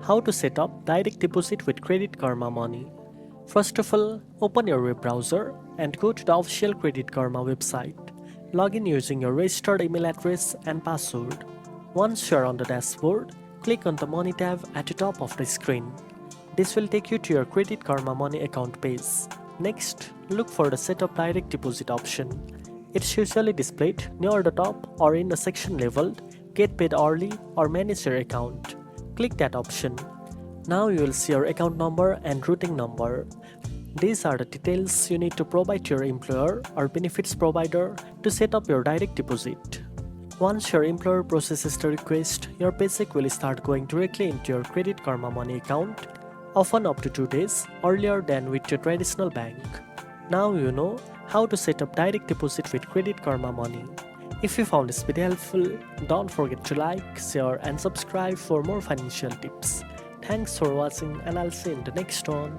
How to set up direct deposit with Credit Karma Money. First of all, open your web browser and go to the official Credit Karma website. Log in using your registered email address and password. Once you are on the dashboard, click on the Money tab at the top of the screen. This will take you to your Credit Karma Money account page. Next, look for the Set up Direct Deposit option. It's usually displayed near the top or in the section labeled Get Paid Early or Manage Your Account. Click that option. Now you will see your account number and routing number. These are the details you need to provide to your employer or benefits provider to set up your direct deposit. Once your employer processes the request, your paycheck will start going directly into your Credit Karma Money account, often up to 2 days earlier than with your traditional bank. Now you know how to set up direct deposit with Credit Karma Money. If you found this video helpful, don't forget to like, share and subscribe for more financial tips. Thanks for watching and I'll see you in the next one.